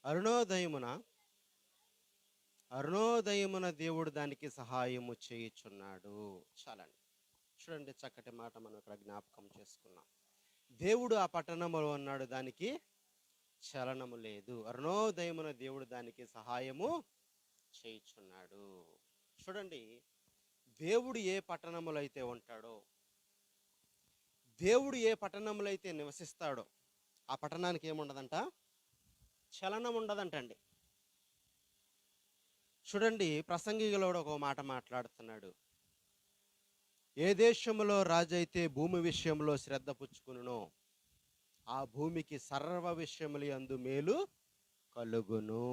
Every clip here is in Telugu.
అరుణోదయమున అరుణోదయమున దేవుడు దానికి సహాయము చేయుచున్నాడు. చాలండి. చూడండి, చక్కటి మాట మనం ఇక్కడ జ్ఞాపకం చేసుకున్నాం. దేవుడు ఆ పట్టణములో ఉన్నాడు, దానికి చలనము లేదు. అరుణోదయమున దేవుడు దానికి సహాయము చేయుచున్నాడు. చూడండి, దేవుడు ఏ పట్టణములో అయితే ఉంటాడో, దేవుడు ఏ పట్టణంలో అయితే నివసిస్తాడో ఆ పట్టణానికి ఏముండదంట? చలనం ఉండదంటండి. చూడండి, ప్రసంగిలో ఒక మాట మాట్లాడుతున్నాడు. ఏ దేశంలో రాజు అయితే భూమి విషయంలో శ్రద్ధ పుచ్చుకునునో ఆ భూమికి సర్వ విషయములు యందు మేలు కలుగును.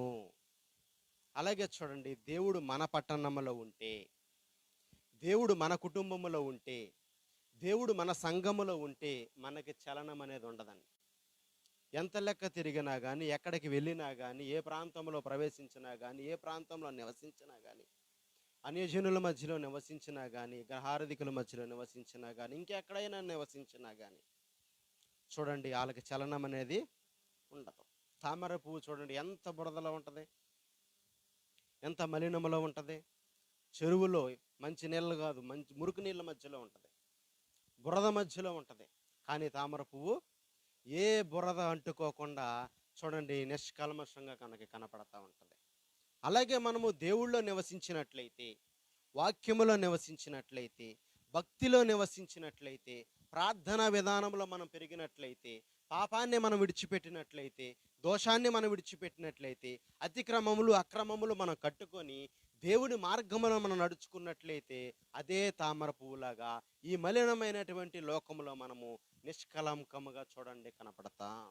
అలాగే చూడండి, దేవుడు మన పట్టణంలో ఉంటే, దేవుడు మన కుటుంబంలో ఉంటే, దేవుడు మన సంఘములో ఉంటే మనకి చలనం అనేది ఉండదండి. ఎంత లెక్క తిరిగినా కానీ, ఎక్కడికి వెళ్ళినా కానీ, ఏ ప్రాంతంలో ప్రవేశించినా కానీ, ఏ ప్రాంతంలో నివసించినా కానీ, అన్యజనుల మధ్యలో నివసించినా కానీ, గ్రహారధికుల మధ్యలో నివసించినా కానీ, ఇంకెక్కడైనా నివసించినా కానీ చూడండి, వాళ్ళకి చలనం అనేది ఉండదు. తామర పువ్వు చూడండి, ఎంత బురదలో ఉంటుంది, ఎంత మలినములో ఉంటుంది. చెరువులో మంచి నీళ్ళు కాదు, మంచి మురికి నీళ్ళ మధ్యలో ఉంటుంది, బురద మధ్యలో ఉంటుంది. కానీ తామర పువ్వు ఏ బురద అంటుకోకుండా చూడండి నిష్కల్మషంగా కనపడతా ఉంటుంది. అలాగే మనము దేవుళ్ళో నివసించినట్లయితే, వాక్యములో నివసించినట్లయితే, భక్తిలో నివసించినట్లయితే, ప్రార్థనా విధానంలో మనం పెరిగినట్లయితే, పాపాన్ని మనం విడిచిపెట్టినట్లయితే, దోషాన్ని మనం విడిచిపెట్టినట్లయితే, అతిక్రమములు అక్రమములు మనం కట్టుకొని దేవుని మార్గములో మనం నడుచుకున్నట్లయితే, అదే తామర పువ్వులాగా ఈ మలినమైనటువంటి లోకములో మనము నిష్కలంకముగా చూడండి కనపడతాం.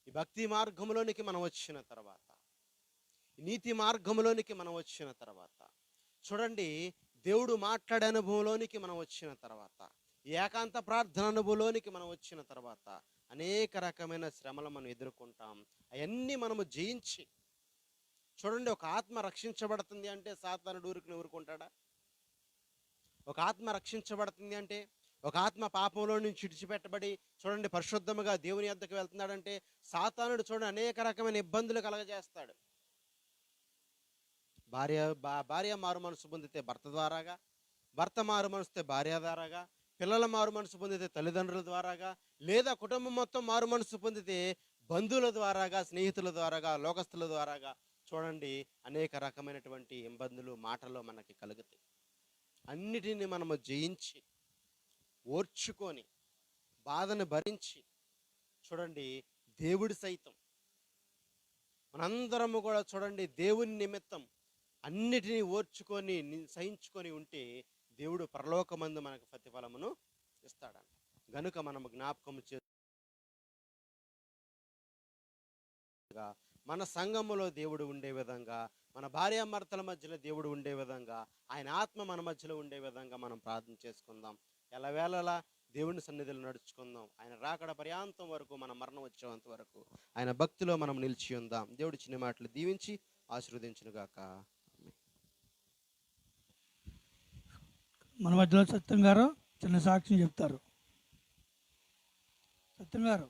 ఈ భక్తి మార్గంలోనికి మనం వచ్చిన తర్వాత, నీతి మార్గంలోనికి మనం వచ్చిన తర్వాత, చూడండి దేవుడు మాట్లాడే అనుభవంలోనికి మనం వచ్చిన తర్వాత, ఏకాంత ప్రార్థన అనుభవంలోనికి మనం వచ్చిన తర్వాత అనేక రకమైన శ్రమలు మనం ఎదుర్కొంటాం. అవన్నీ మనము జయించి చూడండి, ఒక ఆత్మ రక్షించబడుతుంది అంటే సాతానుడు ఊరుకుంటాడా? ఒక ఆత్మ రక్షించబడుతుంది అంటే, ఒక ఆత్మ పాపంలో నుంచి విడిచిపెట్టబడి చూడండి పరిశుద్ధముగా దేవుని యొద్దకు వెళ్తున్నాడంటే, సాతానుడు చూడండి అనేక రకమైన ఇబ్బందులు కలగజేస్తాడు. భార్య మారు మనసు పొందితే భర్త ద్వారాగా, భర్త మారు మనసుతే భార్య ద్వారాగా, పిల్లల మారు మనసు పొందితే తల్లిదండ్రుల ద్వారాగా, లేదా కుటుంబం మొత్తం మారు మనసు పొందితే బంధువుల ద్వారాగా, స్నేహితుల ద్వారాగా, లోకస్తుల ద్వారాగా చూడండి అనేక రకమైనటువంటి ఇబ్బందులు మాటల్లో మనకి కలుగుతాయి. అన్నిటిని మనము జయించి ఓర్చుకొని బాధను భరించి చూడండి, దేవుడి సైతం మనందరము కూడా చూడండి దేవుని నిమిత్తం అన్నిటినీ ఓర్చుకొని సహించుకొని ఉంటే దేవుడు పరలోకమందు మనకు ప్రతిఫలమును ఇస్తాడంట. గనుక మనము జ్ఞాపకం మన సంఘములో దేవుడు ఉండే విధంగా, మన భార్యాభర్తల మధ్యలో దేవుడు ఉండే విధంగా, ఆయన ఆత్మ మన మధ్యలో ఉండే విధంగా మనం ప్రార్థన చేసుకుందాం. ఎల్లవేళలా దేవుని సన్నిధిలో నడుచుకుందాం. ఆయన రాకడ పర్యాంతం వరకు, మన మరణం వచ్చేంత వరకు ఆయన భక్తిలో మనం నిలిచి ఉందాం. దేవుడు చిన్న మాటలు దీవించి ఆశీర్వదించునుగాక. మన మధ్యలో సత్యం గారు చిన్న సాక్ష్యం చెప్తారు. సత్యం గారు.